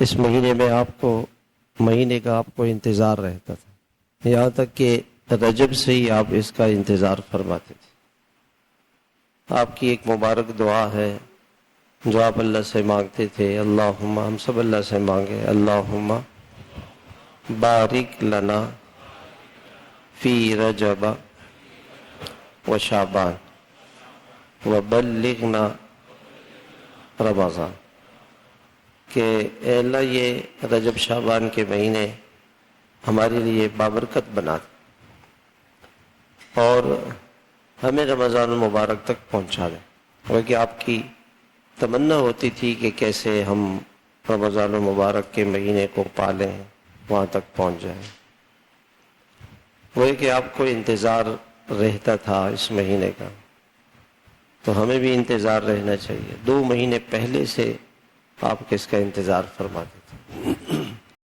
اس مہینے میں مہینے کا آپ کو انتظار رہتا تھا، یہاں تک کہ رجب سے ہی آپ اس کا انتظار فرماتے تھے۔ آپ کی ایک مبارک دعا ہے جو آپ اللہ سے مانگتے تھے، اللہم، ہم سب اللہ سے مانگے، اللہم بارک لنا فی رجب و شعبان و بلغنا رمضان، کہ اے اللہ یہ رجب شعبان کے مہینے ہمارے لیے بابرکت بنا دے اور ہمیں رمضان المبارک تک پہنچا دے۔ کیونکہ آپ کی تمنا ہوتی تھی کہ کیسے ہم رمضان المبارک کے مہینے کو پالیں، وہاں تک پہنچ جائیں۔ وہ کہ آپ کو انتظار رہتا تھا اس مہینے کا، تو ہمیں بھی انتظار رہنا چاہیے۔ 2 مہینے پہلے سے آپ کس کا انتظار فرماتے تھے۔